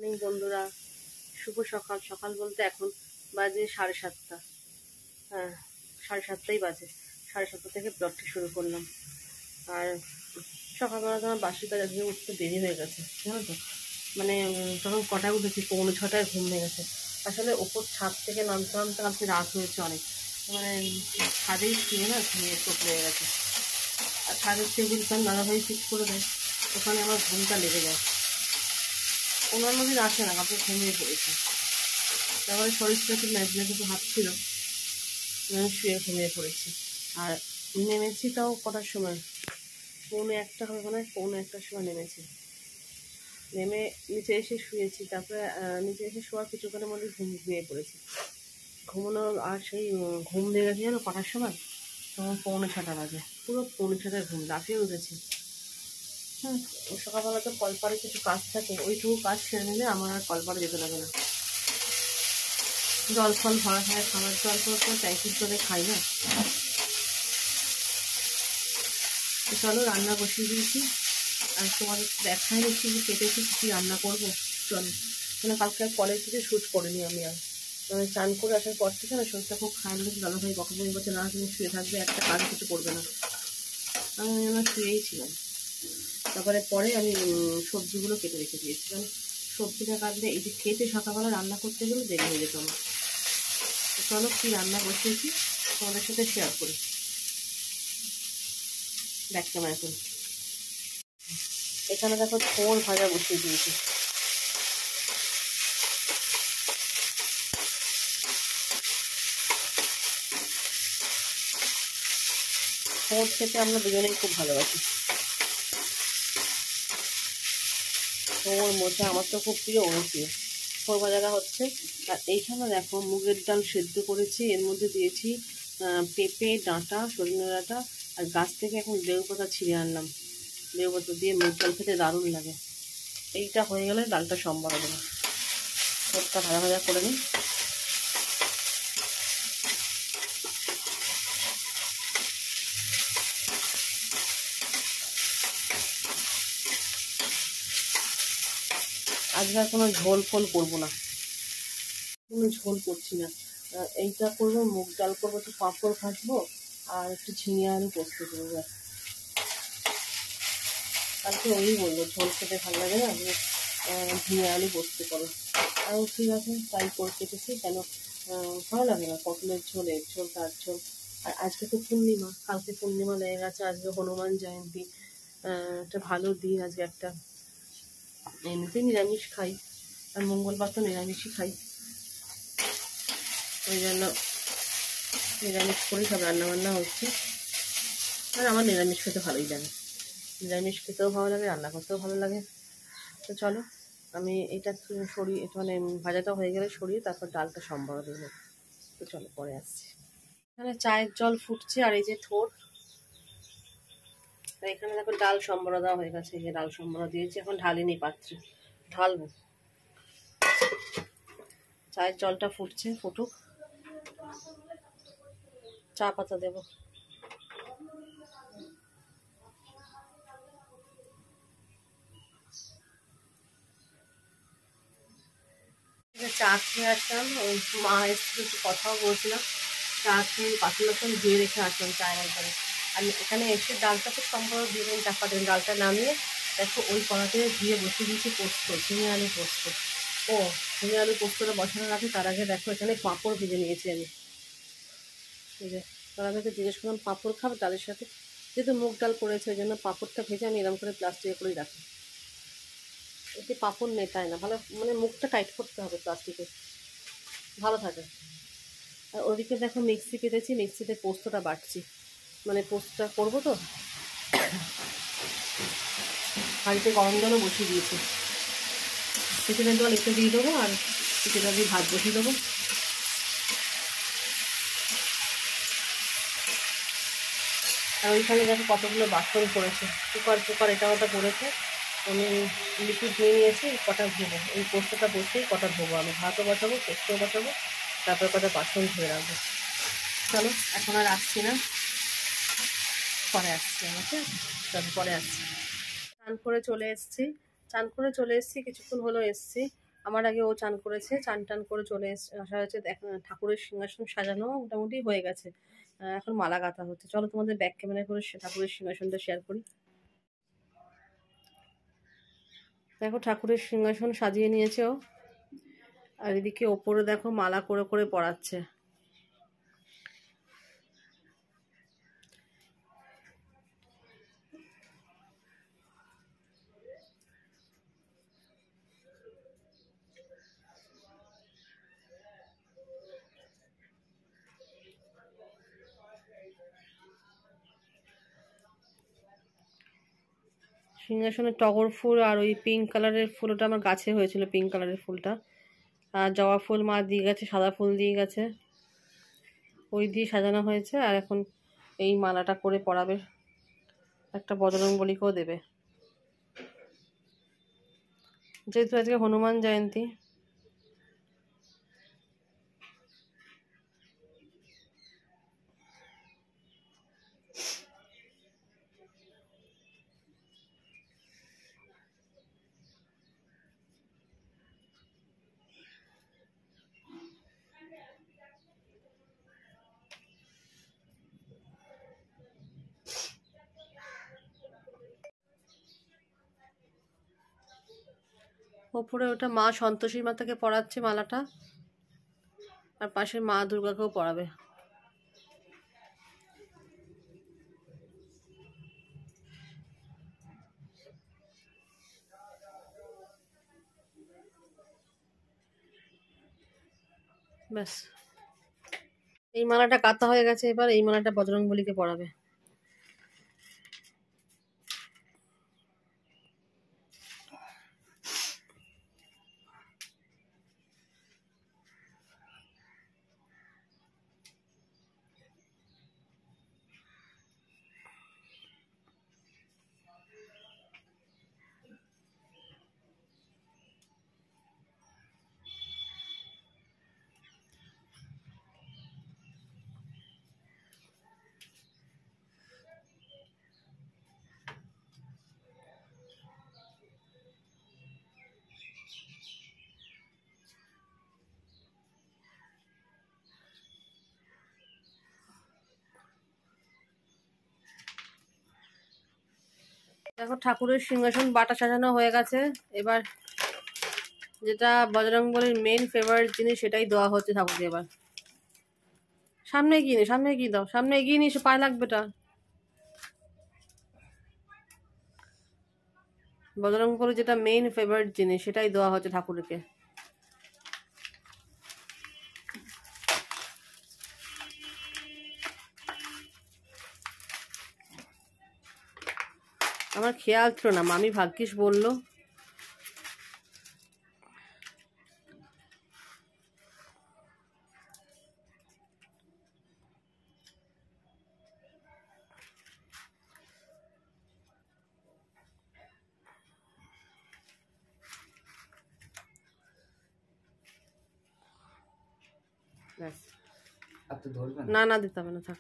নেই বন্ধুরা, শুভ সকাল। সকাল বলতে এখন বাজে 7:30। হ্যাঁ, 7:30টাই বাজে। 7:30 থেকে ব্লগটি শুরু করলাম। আর সকালবেলা তো আমার বাসি কাজ আজকে উঠতে দেরি হয়ে গেছে, জানো তো। মানে তখন কটায় উঠেছি, 5:45টায় ঘুম ভেঙে গেছে। আসলে ওপর ছাদ থেকে নামতে নামতে কালকে রাত হয়েছে অনেক। মানে ছাদেই শুয়ে না ঘুমিয়ে চোখ লেগে গেছে। আর ছাদের টেবিল ফ্যান দাদাভাই ফিক্স করে দেয়, ওখানে আমার ঘুমটা লেগে যায়। অন্যান্য দিন আসে না, কাপড় ঘুমিয়ে পড়েছে। তারপরে শরীরটা একটু ম্যাজমেজ একটু হাত ছিল, শুয়ে ঘুমিয়ে পড়েছি। আর নেমেছি তাও কটার সময়, 1:45 হবে, মানে 1:45টার সময় নেমেছি। নেমে নিচে এসে শুয়েছি। তারপরে নিচে এসে শোয়ার কিছুক্ষণের মধ্যে ঘুমিয়ে পড়েছি। ঘুমানো আর সেই ঘুম দিয়ে গেছে জানো কটার সময়, তখন 6:45 বাজে। পুরো 6:45টায় ঘুম, লাফিয়ে উঠেছি। হ্যাঁ, সকালবেলা তো কলপাড়ে কিছু কাজ থাকে, ওইটুকু কাজ সেরে নিলে আমার আর কলপাড়ে যেতে লাগে না। জল ফল ভরা হয়, খাবার জল তো ট্যাঙ্কির জলে খাই না। তো চলো, রান্না বসিয়ে দিয়েছি। আর তোমাদের দেখাই নিচ্ছি যে কেটেছি কী রান্না করবো। চলো, মানে কালকে আর কলেজ থেকে শ্যুট করিনি আমি। আর মানে চান করে আসার পর থেকে না শরীরটা খুব খারাপ হয়েছে। দাদাভাই বকাবকি বলছে, না তুমি শুয়ে থাকবে, একটা কাজ কিছু করবে না। আমি আমার শুয়েই ছিলাম। তারপরে পরে আমি সবজিগুলো কেটে রেখে দিয়েছিলাম। সবজিটা কাটলে এই যে খেতে সকালবেলা রান্না করতে গেলে দেরি হয়ে যেত আমার। চলো, কী রান্না বসিয়েছি তোমাদের সাথে শেয়ার করি। দেখ কেমন এখন এখানে দেখো থোড় ভাজা বসিয়ে দিয়েছি। থোড় খেতে আমরা দুজনেই খুব ভালোবাসি। থোড় মোচা আমার তো খুব প্রিয়, ওর প্রিয়। থোড় ভাজাটা হচ্ছে। আর এইখানে দেখো মুগের ডাল সেদ্ধ করেছি, এর মধ্যে দিয়েছি পেঁপে ডাঁটা, সজনে ডাঁটা, আর গাছ থেকে এখন লেবু পাতা ছিঁড়ে আনলাম। লেবু পাতা দিয়ে মুগ ডাল খেতে দারুণ লাগে। এইটা হয়ে গেলে ডালটা সম্বর দেবো। থোড়টা ভাজা ভাজা করে নিই। আজকে আর কোনো ঝোল ফোল করবো না, কোনো ঝোল করছি না। এইটা করবো, মুগ ডাল করবো, একটু পাঁপড় ভাজবো, আর একটু ঝিঙে আলু পোস্ত করবো। কালকে ওই বলবো ঝোল খেতে ভালো লাগে না, ঝিঙে আলু পোস্ত করো। আর ঠিক আছে, তাই করে কেটেছি। কেন ভালো লাগে না পটলের ঝোলের ঝোল, তার ঝোল। আর আজকে তো পূর্ণিমা, কালকে পূর্ণিমা লেগে গেছে, আজকে হনুমান জয়ন্তী। একটা ভালো দিন আজকে একটা। এমনিতেই নিরামিষ খাই, আর মঙ্গলবার তো নিরামিষই খাই। ওই জন্য নিরামিষ করেই সব রান্নাবান্না হচ্ছে। আর আমার নিরামিষ খেতে ভালোই লাগে, নিরামিষ খেতেও ভালো লাগে, রান্না করতেও ভালো লাগে। তো চলো, আমি এটা সরিয়ে, মানে ভাজাটা হয়ে গেলে সরিয়ে তারপর ডালটা সম্বর দেবো। তো চলো পরে আসছি। এখানে চায়ের জল ফুটছে, আর এই যে থোড়, এখানে দেখো ডাল সম্বর দেওয়া হয়ে গেছে। এই যে ডাল সম্বর দিয়েছি, এখন ঢালিনি পাত্রে, ঢালবো। চায়ের জলটা ফুটছে, ফুটুক, চা পাতা দেবো। চা খেয়ে আসলাম, ওই মা এসে একটু কথাও বলছিলাম। চা খেয়ে বাসন বাসন ধুয়ে রেখে আসলাম চায়ের ঘরে। আর এখানে এসে ডালটা তো সম্ভব দিয়ে দিন, চাপা দিন, ডালটা নামিয়ে দেখো ওই কড়াতে ধুয়ে বসিয়ে দিয়েছি পোস্ত, ঝিঙে আলু পোস্ত। ও, ঝিঙে আলু পোস্তটা বসানোর আগে তার আগে দেখো এখানে পাঁপড় ভেজে নিয়েছি আমি। ঠিক আছে, তার আগে তো জিজ্ঞেস করলাম পাঁপড় খাবে ডালের সাথে, যেহেতু মুগ ডাল করেছে ওই জন্য পাঁপড়টা ভেজে আমি এরকম করে প্লাস্টিকে করেই রাখি। এতে পাঁপড় নেতায় না, ভালো মানে মুখটা টাইট করতে হবে প্লাস্টিকে, ভালো থাকে। আর ওদিকে দেখো মিক্সি পেতেছি, মিক্সিতে পোস্তটা বাটছি, মানে পোস্তটা করবো তো। হাঁড়িতে গরম জলও বসিয়ে দিয়েছি, চিকেনের জল একটু দিয়ে দেবো, আর কিছুটা দিয়ে ভাত বসিয়ে দেবো। আর ওইখানে দেখো কতগুলো বাসন পড়েছে, কুকার এটা ওটা পড়েছে। আমি লিকুইড নিয়ে নিয়েছি, কটা ধোবো, এই পোস্তটা বসেই কটা ধোবো, আমি ভাতও বসাবো, পোস্তও বসাবো, তারপর কটা বাসন ধুয়ে রাখবো। চলো, এখন আর আসছি না, পরে আসছি আমাকে। চলো পরে আসছি। চান করে চলে এসেছি, চান করে চলে এসেছি, কিছুক্ষণ হলো এসেছি। আমার আগে ও চান করেছে, চান টান করে চলে আসা হয়েছে। ঠাকুরের সিংহাসন সাজানো মোটামুটি হয়ে গেছে, এখন মালা গাঁথা হচ্ছে। চলো তোমাদের ব্যাক ক্যামেরা করে ঠাকুরের সিংহাসনটা শেয়ার করি। দেখো ঠাকুরের সিংহাসন সাজিয়ে নিয়েছে ও, আর এদিকে ওপরে দেখো মালা করে করে পরাচ্ছে। সিংহাসনে টগর ফুল আর ওই পিঙ্ক কালারের ফুল, ওটা আমার গাছে হয়েছিল পিঙ্ক কালারের ফুলটা। আর জবা ফুল মা দিয়ে গেছে, সাদা ফুল দিয়ে গেছে, ওই দিয়ে সাজানো হয়েছে। আর এখন এই মালাটা করে পরাবে, একটা বজরংবলীকেও দেবে, যেহেতু আজকে হনুমান জয়ন্তী। ওপরে ওটা মা সন্তোষী মাতাকে পরাচ্ছে মালাটা, আর পাশে মা দুর্গাকেও পরাবে। ব্যাস, এই মালাটা গাঁথা হয়ে গেছে, এবার এই মালাটা বজরংবলীকে পরাবে। দেখো ঠাকুরের সিংহাসন বাটা সাজানো হয়ে গেছে। এবার যেটা বজরংবলীর মেন ফেভারিট জিনিস সেটাই দেওয়া হচ্ছে ঠাকুরকে। এবার সামনে এগিয়ে নি, সামনে এগিয়ে দাও, সামনে এগিয়ে নি, সে পায়ে লাগবে টা। বজরংবলীর যেটা মেইন ফেভারিট জিনিস সেটাই দেওয়া হচ্ছে ঠাকুরকে। আমার খেয়াল ছিল না, মামি ভাগ্যিস বললো। না না দিতে হবে না, থাক।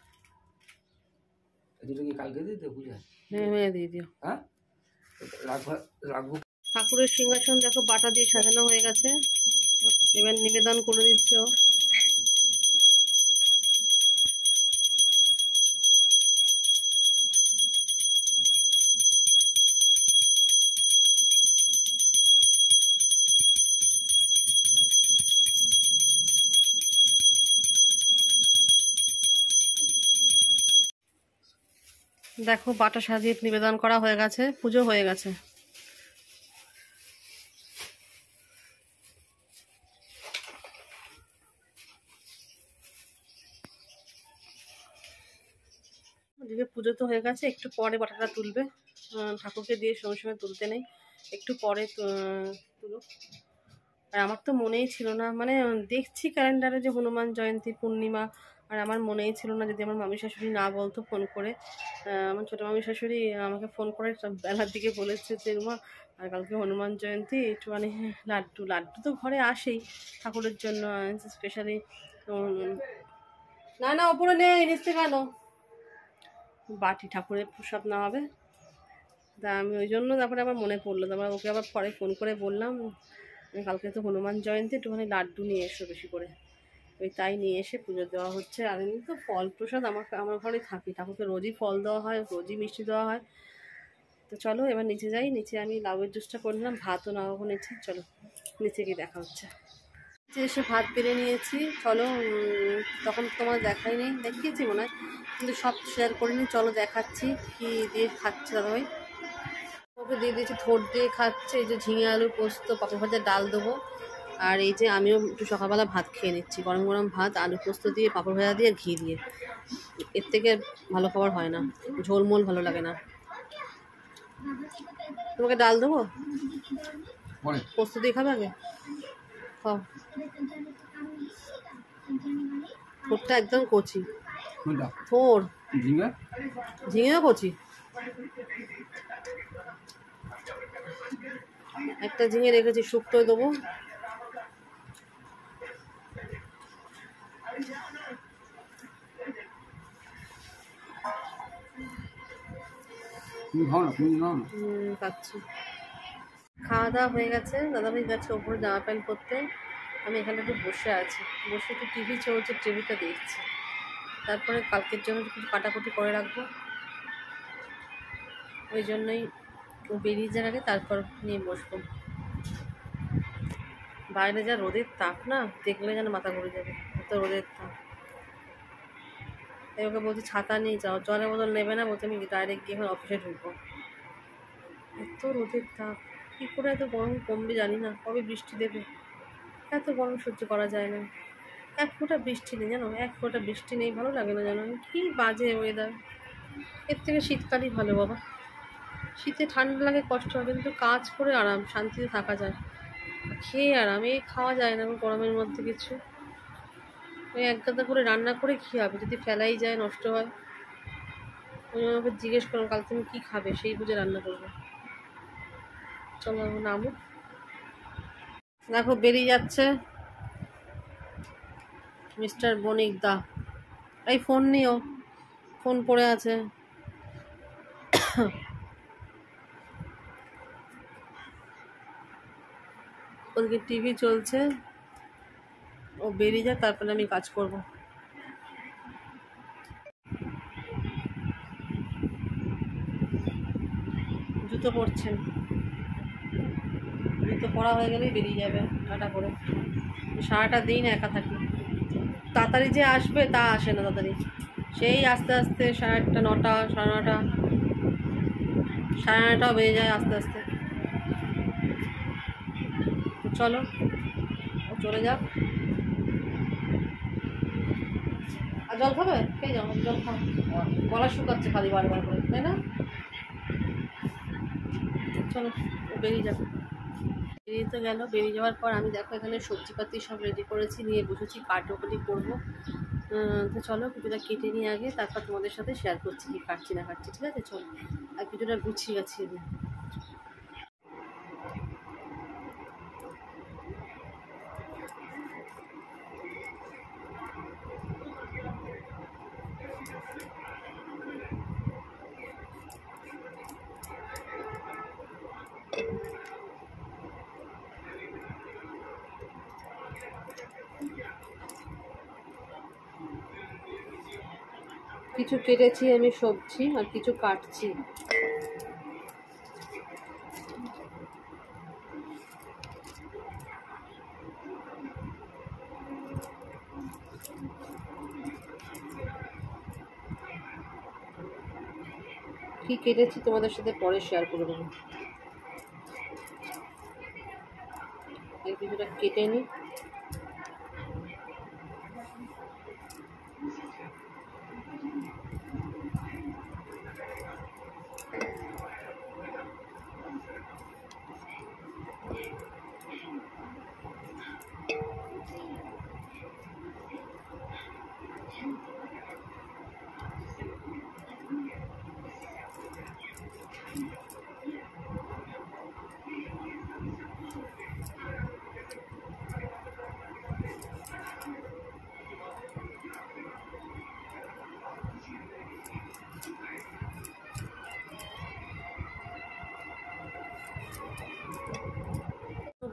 দিয়ে দিও। ঠাকুরের সিংহাসন দেখো বাটা দিয়ে সাজানো হয়ে গেছে, এবার নিবেদন করে দিচ্ছে ও। দেখো বাটা সাজিয়ে নিবেদন করা হয়ে গেছে, পুজো হয়ে গেছে। ওদিকে পুজো তো হয়ে গেছে, একটু পরে বাটাটা তুলবে। ঠাকুরকে দিয়ে সঙ্গে সঙ্গে তুলতে নেই, একটু পরে তুলো। আর আমার তো মনেই ছিল না, মানে দেখছি ক্যালেন্ডারে যে হনুমান জয়ন্তী পূর্ণিমা, আর আমার মনেই ছিল না, যদি আমার মামি শাশুড়ি না বলতো ফোন করে। আমার ছোটো মামি শাশুড়ি আমাকে ফোন করে বেলার দিকে বলেছে যে মা আর কালকে হনুমান জয়ন্তী, একটু মানে লাড্ডু লাড্ডু তো ঘরে আসেই ঠাকুরের জন্য স্পেশালি। না না ওপরে নেই, নিচে কেন, বাটি ঠাকুরের প্রসাদ না হবে। তা আমি ওই জন্য তারপরে আবার মনে পড়লো, তারপরে ওকে আবার পরে ফোন করে বললাম কালকে তো হনুমান জয়ন্তী, একটুখানি লাড্ডু নিয়ে এসো বেশি করে। ওই তাই নিয়ে এসে পুজো দেওয়া হচ্ছে। আর এমনি তো ফল প্রসাদ আমার ঘরে থাকি, ঠাকুরকে রোজই ফল দেওয়া হয়, রোজই মিষ্টি দেওয়া হয়। তো চলো এবার নিচে যাই। নিচে আমি লাউয়ের জুসটা করে নিলাম, ভাতও নামাবো নিচে। চলো নিচে গিয়ে দেখা হচ্ছে। নিচে এসে ভাত বেড়ে নিয়েছি। চলো তখন তোমার দেখাই নেই, দেখিয়েছি মনে হয়, কিন্তু সব শেয়ার করিনি। চলো দেখাচ্ছি কি দিয়ে খাচ্ছে দাদাভাই। ওকে দিয়ে দিয়েছি থোড় দিয়ে খাচ্ছে। এই যে ঝিঙে আলু পোস্ত, পাপড় ভাজা, ডাল দেবো। আর এই যে আমিও একটু সকালবেলা ভাত খেয়ে নিচ্ছি, গরম গরম ভাত, আলু পোস্ত দিয়ে, পাপড় ভাজা দিয়ে, ঘি দিয়ে। এর থেকে ভালো খাবার হয় না, ঝোলমোল ভালো লাগে না। তোমাকে ডাল দেবো, পোস্ত দিয়ে খাবে আগে? খাও। থোড়টা একদম কচি, থোড় ঝিঙেও কচি। একটা ঝিঙে রেখেছি, শুক্তো দেবো। পাচ্ছি। খাওয়া দাওয়া হয়ে গেছে, দাদাভাই গেছে ওপরে জামা প্যান্ট পরতে। আমি এখানে একটু বসে আছি, বসে একটু টিভি চলছে, টিভিটা দেখছি। তারপরে কালকের জন্য কিছু কাটাকুটি করে রাখবো, ওই জন্যই বেরিয়ে যাওয়ার আগে তারপর নিয়ে বসবো। বাইরে যা রোদের তাপ না, দেখলে যেন মাথা ঘুরে যাবে, এত রোদের তাপ। তাই ওকে বলছি ছাতা নিয়ে যাও, জলের বোতল নেবে না, বলতে আমি ডাইরেক্ট গিয়ে অফিসে ঢুকবো। এত রোদের তাপ, কী করে এত গরম কমবে জানি না, কবে বৃষ্টি দেবে। এত গরম সহ্য করা যায় না। এক ফোঁটা বৃষ্টি নেই জানো, এক ফোঁটা বৃষ্টি নেই, ভালো লাগে না জানো, কি বাজে ওয়েদার। এর থেকে শীতকালই ভালো বাবা। শীতে ঠান্ডা লাগে, কষ্ট হয়, কিন্তু কাজ করে আরাম, শান্তিতে থাকা যায়, খেয়ে আরাম। এই খাওয়া যায় না গরমের মধ্যে কিছু। ওই এক গাদা করে রান্না করে কী হবে, যদি ফেলাই যায়, নষ্ট হয়। ওই জন্য আমাকে জিজ্ঞেস করলাম কাল তুমি কী খাবে, সেই বুঝে রান্না করবো। চলো নামো। দেখো বেরিয়ে যাচ্ছে মিস্টার বণিক দা। এই ফোন নিও, ফোন পড়ে আছে। ওদিকে টিভি চলছে, ও বেরিয়ে যায়, তারপরে আমি কাজ করব। জুতো পরছেন, জুতো পরা হয়ে গেলেই বেরিয়ে যাবে টাটা করে। সারাটা দিন একা থাকি, তাড়াতাড়ি যে আসবে তা আসে না তাড়াতাড়ি, সেই আস্তে আস্তে 8:30, 9টা, 9:30, 9:30টাও বেজে যায় আস্তে আস্তে। চলো ও চলে যাক। আর জল খাবে? খেয়ে যাও, জল খাও, গলা শুকাচ্ছে খালি বারবার করে, তাই না? চলো ও বেরিয়ে যাবে। বেরিয়ে তো গেল, বেরিয়ে যাওয়ার পর আমি দেখো এখানে সবজিপাতি সব রেডি করেছি, নিয়ে বসেছি কাটাকুটি করবো। তো চলো কিছুটা কেটে নিয়ে আগে, তারপর তোমাদের সাথে শেয়ার করছি কি কাটছি না কাটছি, ঠিক আছে? চলো আর কিছুটা গুছিয়ে গাছিয়ে দিই। কিছু কেটেছি আমি সবজি, আর কিছু কাটছি। কি কেটেছি তোমাদের সাথে পরে শেয়ার করে দেবো। আর কিছুটা কেটে নিই।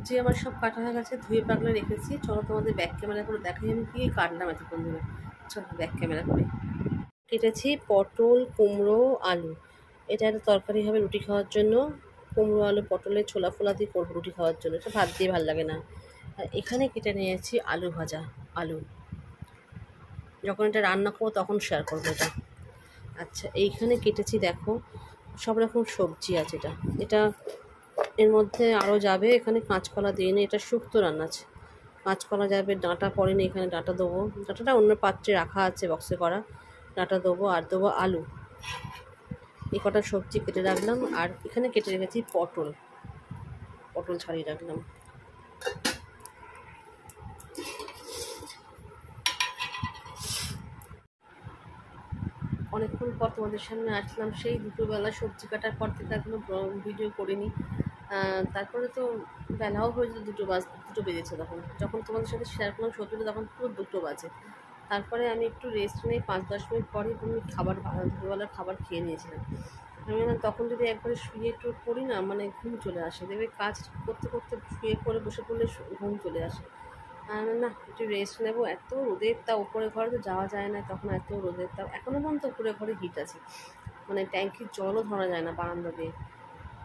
সবজি আমার সব কাটা হয়ে গেছে, ধুয়ে পাকলে রেখেছি। চলো তোমাদের ব্যাক ক্যামেরা করে দেখাই আমি কী কাটলাম এতক্ষণ ধরে। চলো ব্যাক ক্যামেরা করে। কেটেছি পটল, কুমড়ো, আলু। এটা একটা তরকারি হবে রুটি খাওয়ার জন্য। কুমড়ো, আলু, পটলের ছোলা ফোলা দিয়ে করবো রুটি খাওয়ার জন্য, এটা ভাত দিয়ে ভালো লাগে না। আর এখানে কেটে নিয়েছি আলু ভাজা। আলু যখন এটা রান্না করবো তখন শেয়ার করবো এটা। আচ্ছা, এইখানে কেটেছি দেখো সব রকম সবজি আছে। এটা এটা এর মধ্যে আরও যাবে, এখানে কাঁচকলা দিয়ে নি, এটা শুক্তো রান্না আছে। কাঁচকলা যাবে, ডাঁটা পড়েনি, এখানে ডাঁটা দেবো। ডাঁটাটা অন্য পাত্রে রাখা আছে বক্সে করা। ডাঁটা দেবো আর দেবো আলু। এই কটা সবজি কেটে রাখলাম। আর এখানে কেটে রেখেছি পটল, পটল ছাড়িয়ে রাখলাম। অনেকক্ষণ পর তোমাদের সামনে আসলাম, সেই দুপুরবেলা সবজি কাটার পর থেকে এখনো ভিডিও করিনি। তারপরে তো বেলাও হয়েছে, দুটো বেজেছে। যখন তোমাদের সাথে শেয়ার করলাম সবজিটা তখন পুরো 2টো বাজে। তারপরে আমি একটু রেস্ট নিয়ে 5-10 মিনিট পরেই তুমি দুপুরবেলার খাবার খেয়ে নিয়েছিলাম। আমি তখন যদি একবারে শুয়ে একটু পড়ি না, মানে ঘুম চলে আসে। দেখবে কাজ করতে করতে শুয়ে পড়ে বসে পড়লে ঘুম চলে আসে। না, একটু রেস্ট নেবো। এত রোদের তাপ, উপরে ঘরে তো যাওয়া যায় না, তখন এত রোদের তাপ। এখনও পর্যন্ত উপরে ঘরে হিট আছে, মানে ট্যাঙ্কির জলও ধরা যায় না বারান্দা দিয়ে।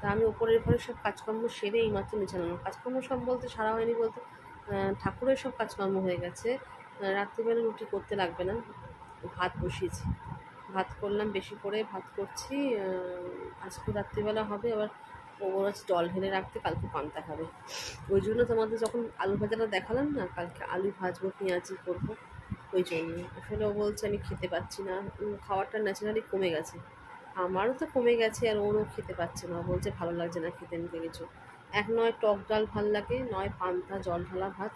তা আমি উপরের ঘরে সব কাজকর্ম সেরে এইমাত্র নিচে নামলাম। কাজকর্ম সব বলতে সারা হয়নি বলতে, ঠাকুরের সব কাজকর্ম হয়ে গেছে। রাত্রিবেলা রুটি করতে লাগবে না, ভাত বসিয়েছি। ভাত করলাম, বেশি করে ভাত করছি। আজকে রাত্রিবেলা হবে। আবার ওর হচ্ছে জল ঢেলে রাখতে, কালকে পান্তা খাবে। ওই জন্য তোমাদের যখন আলু ভাজাটা দেখালাম না, কালকে আলু ভাজবো, পেঁয়াজি করবো, ওই জন্য। আসলে ও বলছে আমি খেতে পাচ্ছি না, খাওয়ারটা ন্যাচারালি কমে গেছে। আমারও তো কমে গেছে, আর ওরও খেতে পাচ্ছে না। বলছে ভালো লাগছে না খেতে নিতে কিছু। এক নয় টক ডাল ভাল লাগে, নয় পান্তা জল ঢালা ভাত।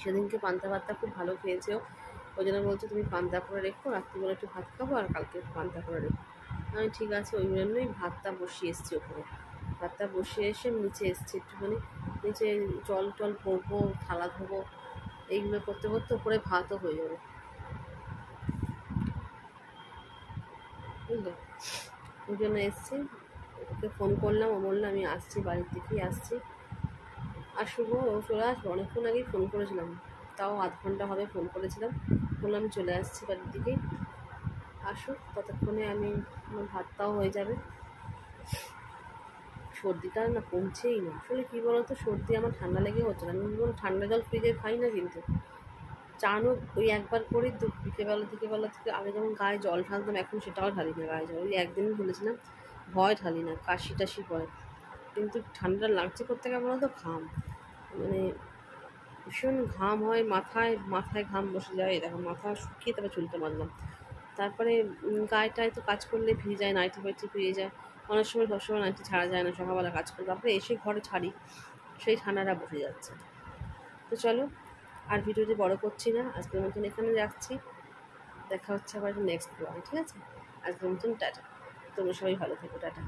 সেদিনকে পান্তা ভাতটা খুব ভালো খেয়েছেও, ওই জন্য বলছে তুমি পান্তা করে রেখো, রাত্রিবেলা একটু ভাত খাবো আর কালকে একটু পান্তা করে রেখো। আমি ঠিক আছে, ওই জন্যই ভাতটা বসিয়ে এসেছি ওপরে। ভাতটা বসিয়ে এসে নিচে এসেছি একটুখানি, নিচে জল টল ভরবো, থালা ধোবো, এইগুলো করতে করতে ওপরে ভাতও হয়ে যাবে, বুঝলে। ওই জন্য এসেছি। ওকে ফোন করলাম, ও বললো আমি আসছি, বাড়ির দিকেই আসছি। আর শুভ ও চলে আসবো, অনেকক্ষণ আগেই ফোন করেছিলাম, তাও আধ ঘন্টা হবে ফোন করেছিলাম। বললাম আমি চলে আসছি বাড়ির দিকেই, আসুক ততক্ষণে আমি আমার ভাতটাও হয়ে যাবে। সর্দিটা না কমছেই না। আসলে কী বলতো, সর্দি আমার ঠান্ডা লেগে হচ্ছে না। আমি কোনো ঠান্ডা জল ফ্রিজে খাই না, কিন্তু চানও ওই একবার করে বিকেলবেলা থেকে আগে যেমন গায়ে জল ঢালতাম, এখন সেটাও ঢালি না গায়ে জল। ওই একদিনই ঢেলেছিলাম, ভয় ঢালি না, কাশি টাশি ভয়। কিন্তু ঠান্ডা লাগছে করতে কেমন বলতো, ঘাম, মানে ভীষণ ঘাম হয়, মাথায় মাথায় ঘাম বসে যায়। দেখো মাথা শুকিয়ে তারপরে চুলটা বাঁধলাম। তারপরে গায়েটায় তো কাজ করলে ভিজে যায়, নাইটি ফাইটি ভিজে যায়। অনেক সময় সবসময় নাইটি ছাড়া যায় না, সকালবেলা কাজ করে তারপরে এসে ঘরে ছাড়ি, সেই ঠান্ডাটা বসে যাচ্ছে। তো চলো, আর ভিডিওটি বড় করছি না, আজকের মতন এখানে রাখছি। দেখা হচ্ছে আবার নেক্সট ব্লগে, ঠিক আছে? আজকের মতন টাটা। তোমরা সবাই ভালো থেকো, টাটা।